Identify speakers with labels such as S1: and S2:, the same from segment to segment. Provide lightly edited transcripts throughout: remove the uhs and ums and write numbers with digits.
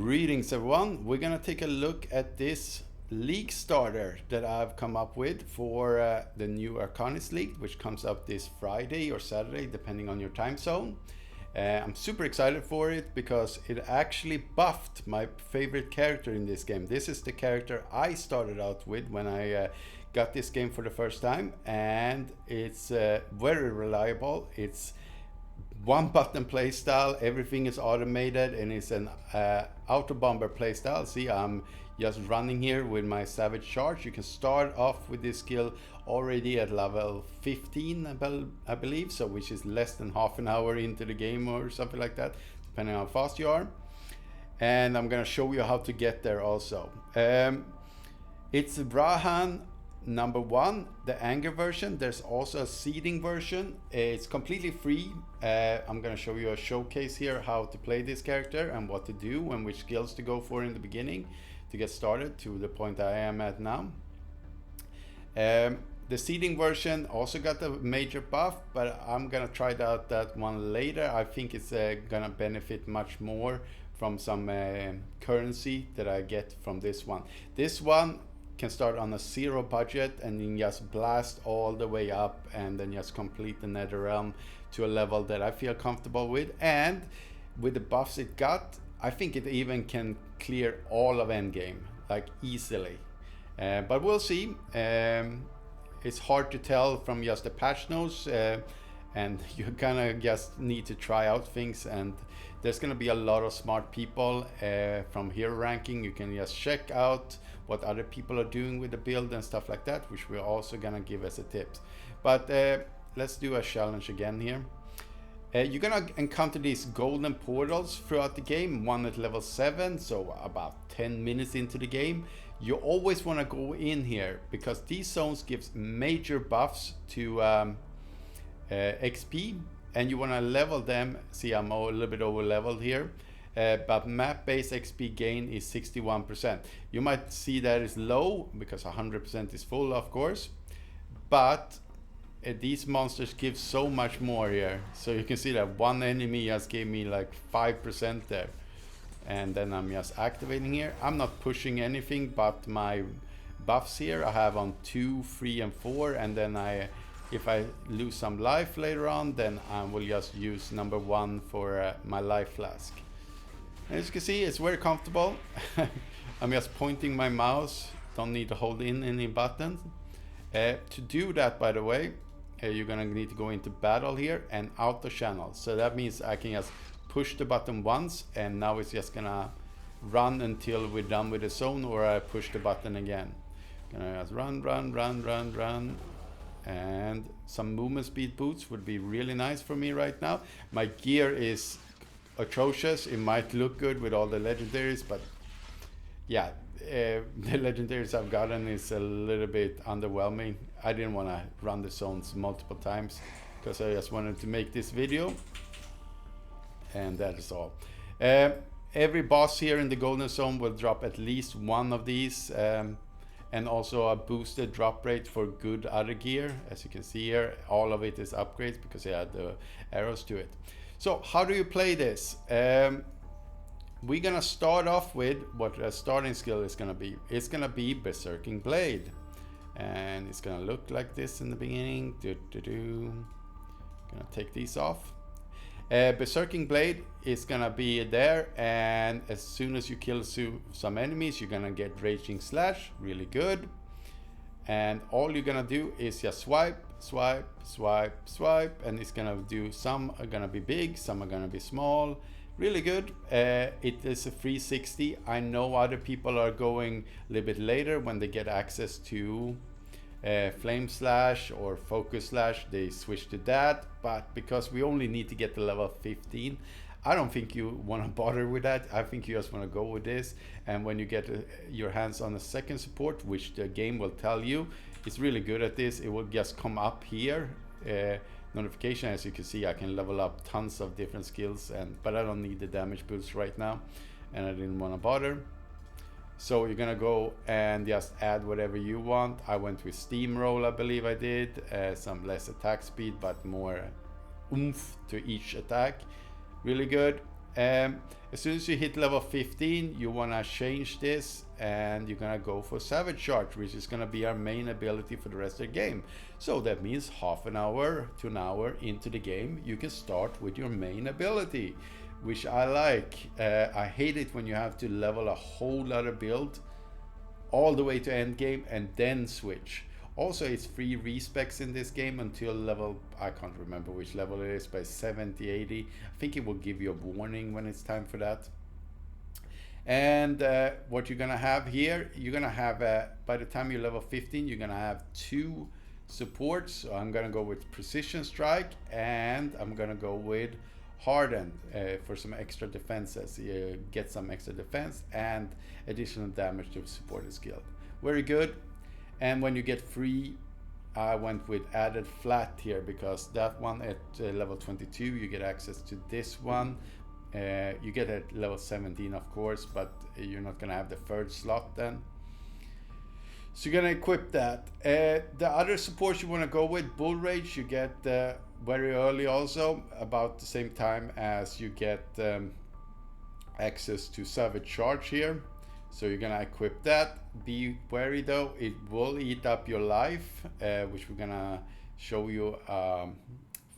S1: Greetings everyone. We're gonna take a look at this league starter that I've come up with for the new Arcana League, which comes out this Friday or Saturday depending on your time zone. I'm super excited for it because it actually buffed my favorite character in this game. This is the character I started out with when I got this game for the first time, and it's very reliable. It's one button playstyle, everything is automated, and it's an auto bomber playstyle. See, I'm just running here with my savage charge. You can start off with this skill already at level 15, I believe, so which is less than half an hour into the game or something like that, depending on how fast you are. And I'm gonna show you how to get there also. It's Rehan #1, the anger version. There's also a seeding version. It's completely free. I'm gonna show you a showcase here how to play this character and what to do and which skills to go for in the beginning to get started to the point I am at now. The seeding version also got a major buff, but I'm gonna try out that one later. I think it's gonna benefit much more from some currency that I get from this one. This one can start on a 0 budget and then just blast all the way up and then just complete the netherrealm to a level that I feel comfortable with. And with the buffs it got, I think it even can clear all of endgame, like easily. But we'll see. It's hard to tell from just the patch notes, and you kind of just need to try out things, and there's going to be a lot of smart people from hero ranking. You can just check out what other people are doing with the build and stuff like that, which we're also going to give as a tips. But let's do a challenge again here. You're going to encounter these golden portals throughout the game, one at level 7, so about 10 minutes into the game. You always want to go in here because these zones gives major buffs to XP, and you want to level them. See, I'm a little bit over leveled here, but map based XP gain is 61%. You might see that is low because 100% is full, of course, but these monsters give so much more here. So you can see that one enemy just gave me like 5% there, and then I'm just activating here. I'm not pushing anything but my buffs here. I have on 2, 3, and 4, and then if I lose some life later on, then I will just use #1 for my life flask. As you can see, it's very comfortable. I'm just pointing my mouse, don't need to hold in any buttons. To do that, by the way, you're gonna need to go into battle here and auto channel. So that means I can just push the button once, and now it's just gonna run until we're done with the zone, or I push the button again. Gonna just run. And some movement speed boots would be really nice for me right now. My gear is atrocious. It might look good with all the legendaries, but yeah, the legendaries I've gotten is a little bit underwhelming. I didn't want to run the zones multiple times because I just wanted to make this video, and that is all. Every boss here in the golden zone will drop at least one of these, and also a boosted drop rate for good other gear. As you can see here, all of it is upgrades because they add the arrows to it. So how do you play this? We're gonna start off with what a starting skill is gonna be. It's gonna be Berserking Blade, and it's gonna look like this in the beginning. Gonna take these off. Berserking Blade is gonna be there, and as soon as you kill some enemies, you're gonna get Raging Slash, really good. And all you're gonna do is just swipe, and it's gonna do, some are gonna be big, some are gonna be small, really good. It is a 360. I know other people are going a little bit later when they get access to Flame Slash or Focus Slash, they switch to that, but because we only need to get to level 15, I don't think you want to bother with that. I think you just want to go with this, and when you get your hands on a second support, which the game will tell you, it's really good at this. It will just come up here, notification. As you can see, I can level up tons of different skills, but I don't need the damage boost right now, and I didn't want to bother. So you're gonna go and just add whatever you want. I went with Steamroll, I believe I did. Some less attack speed, but more oomph to each attack. Really good. As soon as you hit level 15, you want to change this and you're going to go for Savage Charge, which is going to be our main ability for the rest of the game. So that means half an hour to an hour into the game, you can start with your main ability, which I like. I hate it when you have to level a whole lot of build all the way to endgame and then switch. Also, it's free respecs in this game until level, I can't remember which level it is, by 70, 80. I think it will give you a warning when it's time for that. And what you're gonna have here, you're gonna have, by the time you're level 15, you're gonna have 2 supports. So I'm gonna go with Precision Strike and I'm gonna go with Hardened for some extra defenses. You get some extra defense and additional damage to support the skill. Very good. And when you get free, I went with Added Flat here because that one at level 22, you get access to this one. You get at level 17, of course, but you're not gonna have the third slot then. So you're gonna equip that. The other supports you wanna go with, Bull Rage, you get very early also, about the same time as you get access to Savage Charge here. So you're gonna equip that. Be wary though, it will eat up your life, which we're gonna show you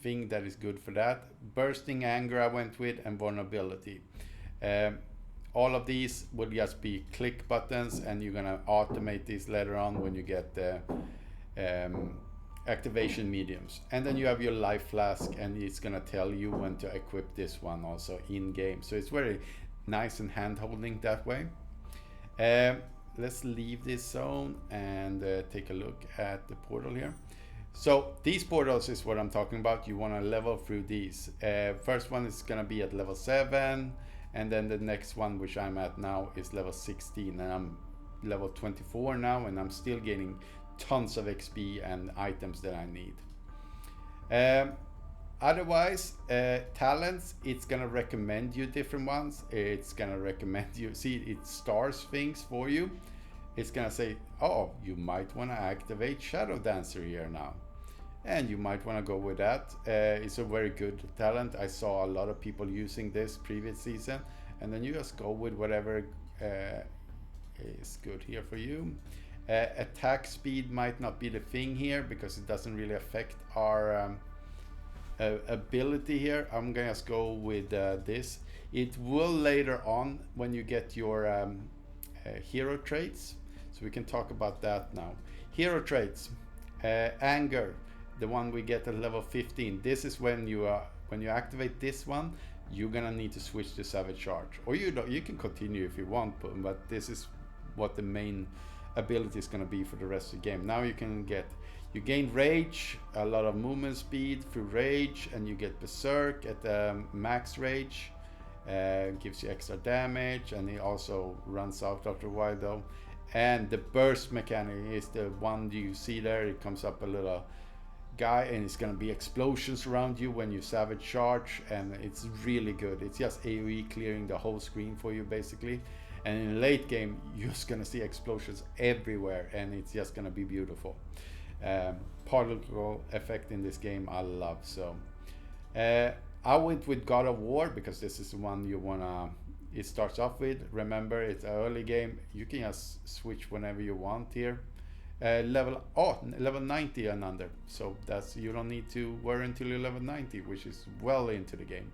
S1: thing that is good for that. Bursting Anger I went with, and Vulnerability. All of these will just be click buttons, and you're gonna automate these later on when you get the activation mediums. And then you have your life flask, and it's gonna tell you when to equip this one also in game. So it's very nice and hand holding that way. Let's leave this zone and take a look at the portal here. So these portals is what I'm talking about. You want to level through these. First one is going to be at level 7, and then the next one, which I'm at now, is level 16, and I'm level 24 now, and I'm still gaining tons of XP and items that I need. Otherwise, talents, it's gonna recommend you different ones. It's gonna recommend you, see, it stars things for you. It's gonna say, oh, you might wanna activate Shadow Dancer here now. And you might wanna go with that. It's a very good talent. I saw a lot of people using this previous season. And then you just go with whatever is good here for you. Attack speed might not be the thing here because it doesn't really affect our ability here. I'm gonna just go with this. It will later on when you get your hero traits, so we can talk about that now. Hero traits, anger, the one we get at level 15. This is when you activate this one, you're gonna need to switch to Savage Charge, or you can continue if you want, but this is what the main ability is gonna be for the rest of the game. Now you gain rage, a lot of movement speed through rage, and you get berserk at max rage. Gives you extra damage, and it also runs out after a while though. And the burst mechanic is the one you see there. It comes up a little guy, and it's gonna be explosions around you when you Savage Charge, and it's really good. It's just AoE clearing the whole screen for you basically. And in late game, you're just gonna see explosions everywhere, and it's just gonna be beautiful. Particle effect in this game I love. So I went with God of War because this is the one you wanna, it starts off with. Remember, it's an early game. You can just switch whenever you want here. Level 90 and under, so that's, you don't need to worry until you're level 90, which is well into the game.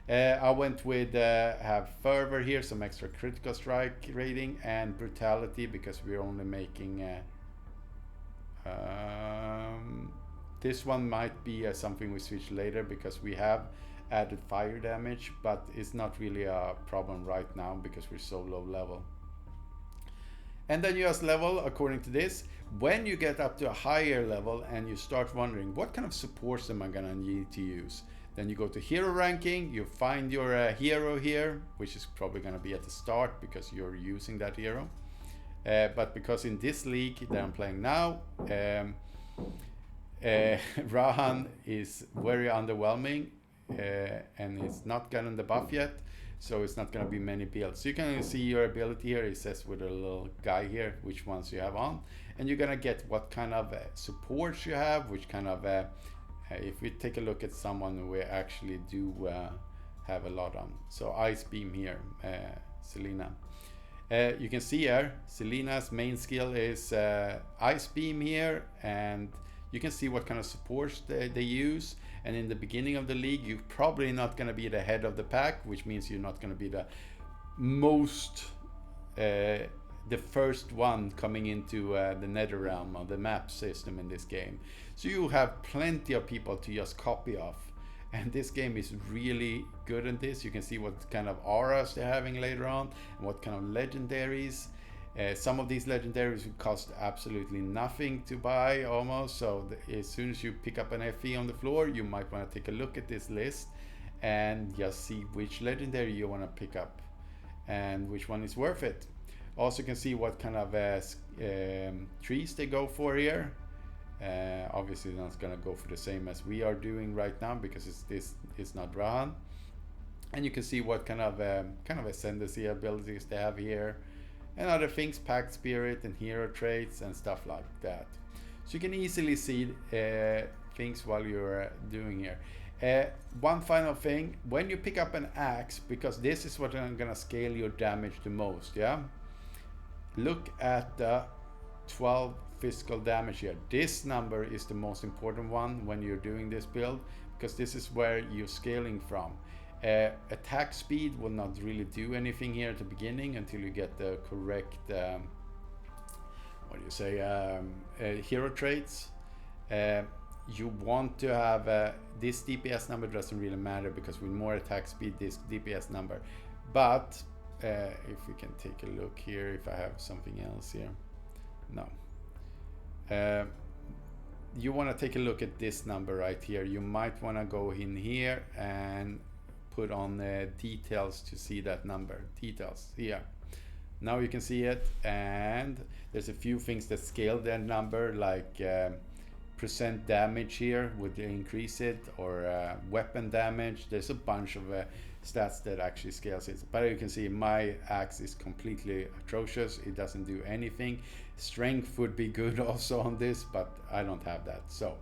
S1: I went with have Fervor here, some extra critical strike rating, and Brutality because we're only making this one might be something we switch later because we have added fire damage, but it's not really a problem right now because we're so low level. And then you just level according to this. When you get up to a higher level and you start wondering what kind of supports am I gonna need to use, then you go to hero ranking, you find your hero here, which is probably gonna be at the start because you're using that hero. But because in this league that I'm playing now, Rehan is very underwhelming, and it's not gotten the buff yet, so it's not going to be many builds. So you can see your ability here. It says with a little guy here which ones you have on, and you're going to get what kind of supports you have, which kind of if we take a look at someone we actually do have a lot on. So Ice Beam here, Selena. You can see here, Selena's main skill is Ice Beam here, and you can see what kind of supports they use. And in the beginning of the league, you're probably not going to be the head of the pack, which means you're not going to be the most, the first one coming into the netherrealm or the map system in this game. So you have plenty of people to just copy off. And this game is really good at this. You can see what kind of auras they're having later on, and what kind of legendaries. Some of these legendaries would cost absolutely nothing to buy almost. So as soon as you pick up an FE on the floor, you might want to take a look at this list and just see which legendary you want to pick up and which one is worth it. Also can see what kind of trees they go for here. Obviously not going to go for the same as we are doing right now, because it's not Rehan. And you can see what kind of ascendancy abilities they have here, and other things, pack spirit and hero traits and stuff like that. So you can easily see things while you're doing here. One final thing, when you pick up an axe, because this is what I'm gonna scale your damage the most, yeah? Look at the 12 physical damage here. This number is the most important one when you're doing this build, because this is where you're scaling from. Attack speed will not really do anything here at the beginning until you get the correct hero traits. You want to have this DPS number doesn't really matter, because with more attack speed, this DPS number. But if we can take a look here, if I have something else here, no. You want to take a look at this number right here. You might want to go in here and put on details to see that number. Details here. Now you can see it, and there's a few things that scale that number, like percent damage here would increase it, or weapon damage. There's a bunch of stats that actually scales it. But you can see my axe is completely atrocious. It doesn't do anything. Strength would be good also on this, but I don't have that. So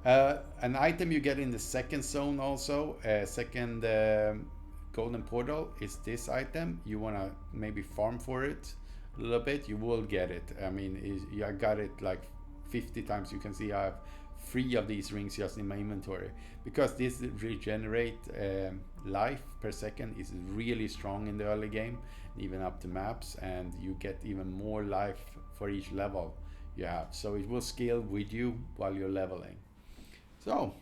S1: an item you get in the second zone also, second golden portal, is this item. You want to maybe farm for it a little bit, you will get it. I mean, I got it like 50 times. You can see I have 3 of these rings just in my inventory, because this regenerate life per second is really strong in the early game, even up to maps, and you get even more life for each level you have. So it will scale with you while you're leveling. So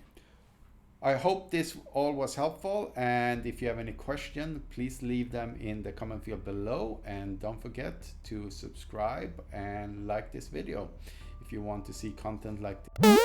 S1: I hope this all was helpful, and if you have any question, please leave them in the comment field below, and don't forget to subscribe and like this video if you want to see content like this.